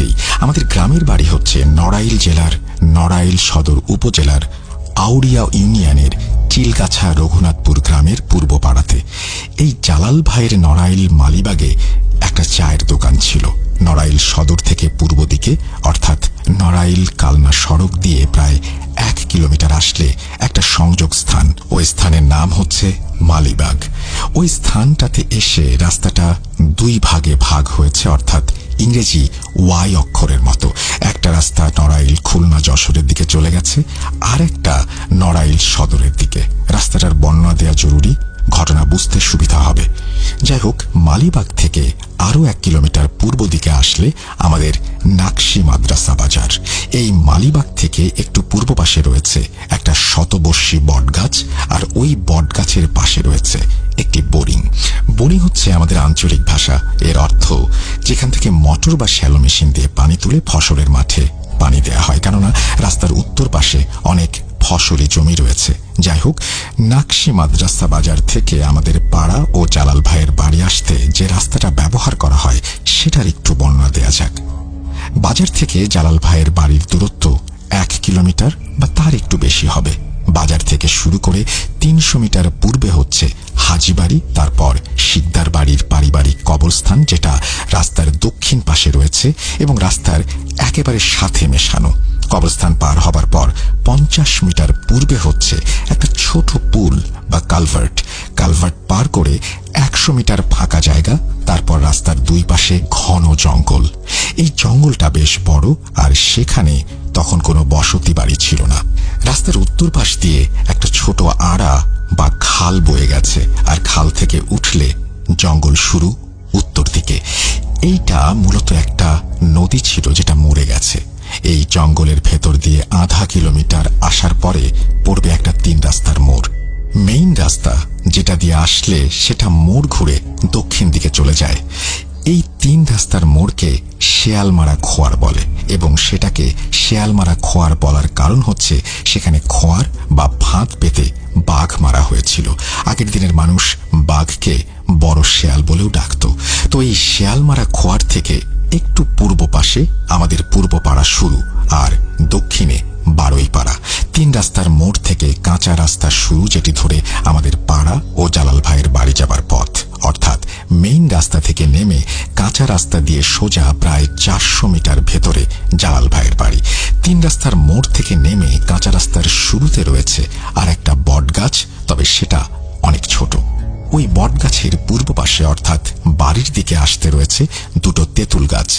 কাছেই। আমাদের গ্রামের বাড়ি হচ্ছে নড়াইল জেলার নড়াইল সদর উপজেলার আউড়িয়া ইউনিয়নের চিলগাছা রঘুনাথপুর গ্রামের পূর্ব পাড়াতে। এই জালাল ভাইয়ের নড়াইল মালিবাগে একটা চায়ের দোকান ছিল। নড়াইল সদর থেকে পূর্ব দিকে অর্থাৎ নড়াইল কালনা সড়ক দিয়ে প্রায় 1 কিলোমিটার আসলে একটা সংযোগ স্থান। ওই স্থানের নাম হচ্ছে মালিবাগ। ওই স্থানটাতে এসে রাস্তাটা 2 ভাগে ভাগ হয়েছে, অর্থাৎ ইংরেজি ওয়াই অক্ষরের মতো। একটা রাস্তা নড়াইল খুলনা যশোরের দিকে চলে গেছে, আর একটা নড়াইল সদরের দিকে। রাস্তাটার বর্ণনা দেওয়া জরুরি, ঘটনা বুঝতে সুবিধা হবে। যাই হোক, মালিবাগ থেকে আরো 1 কিলোমিটার পূর্ব দিকে আসলে আমাদের নাকশি মাদ্রাসা বাজার। এই মালিবাগ থেকে একটু পূর্ব পাশে রয়েছে একটা শতবর্ষী বটগাছ, আর ওই বটগাছের পাশে রয়েছে একটি বোরিং। বোরিং হচ্ছে আমাদের আঞ্চলিক ভাষা। এর অর্থ যেখান থেকে মোটর বা শ্যালো মেশিন দিয়ে পানি তুলে ফসলের মাঠে পানি দেয়া হয়, কেননা রাস্তার উত্তর পাশে অনেক ফসলি জমি রয়েছে। যাই হোক, নাকশি মাদ্রাসা বাজার থেকে আমাদের পাড়া ও জালাল ভাইয়ের বাড়ি আসতে যে রাস্তাটা ব্যবহার করা হয় সেটার একটু বর্ণনা দেয়া যাক। বাজার থেকে জালাল ভাইয়ের বাড়ির দূরত্ব 1 কিলোমিটার বা তার একটু বেশি হবে। বাজার থেকে শুরু করে 300 মিটার পূর্বে হচ্ছে হাজিবাড়ি, তারপর শিকদার বাড়ির পারিবারিক কবরস্থান যেটা রাস্তার দক্ষিণ পাশে রয়েছে এবং রাস্তার একেবারে সাথে মেশানো। কবরস্থান পার হবার পর 50 মিটার পূর্বে হচ্ছে একটা ছোট পুল বা কালভার্ট। কালভার্ট পার করে 100 মিটার ফাঁকা জায়গা, তারপর রাস্তার 2 পাশে ঘন জঙ্গল। এই জঙ্গলটা বেশ বড়, আর সেখানে তখন কোনো বসতি বাড়ি ছিল না। রাস্তার উত্তর পাশ দিয়ে একটা ছোট আড়া বা খাল বয়ে গেছে, আর খাল থেকে উঠলে জঙ্গল শুরু উত্তর দিকে। এইটা মূলত একটা নদী ছিল যেটা মরে গেছে। এই জঙ্গলের ভেতর দিয়ে আধা কিলোমিটার আসার পরে পড়বে একটা 3 রাস্তার মোড়। মেইন রাস্তা যেটা দিয়ে আসলে সেটা মোড় ঘুরে দক্ষিণ দিকে চলে যায়। এই 3 রাস্তার মোড়কে শেয়ালমারা খোয়ার বলে, এবং সেটাকে শেয়ালমারা খোয়ার বলার কারণ হচ্ছে সেখানে খোয়ার বা ফাঁদ পেতে বাঘ মারা হয়েছিল। আগের দিনের মানুষ বাঘকে বড় শেয়াল বলেও ডাকত। তো এই শেয়ালমারা খোয়ার থেকে একটু পূর্ব পাশে আমাদের পূর্ব পাড়া শুরু, আর দক্ষিণে বারোই পাড়া। 3 রাস্তার মোড় থেকে কাঁচা রাস্তা শুরু, যেটি ধরে আমাদের পাড়া ও জালাল ভাইয়ের বাড়ি যাবার পথ। অর্থাৎ মেইন রাস্তা থেকে নেমে কাঁচা রাস্তা দিয়ে সোজা প্রায় 400 মিটার ভেতরে জালাল ভাইয়ের বাড়ি। 3 রাস্তার মোড় থেকে নেমে কাঁচা রাস্তার শুরুতে রয়েছে আর একটা বট গাছ, তবে সেটা অনেক ছোট। ওই বট গাছের পূর্ব পাশে অর্থাৎ বাড়ির দিকে আসতে রয়েছে 2টো তেঁতুল গাছ,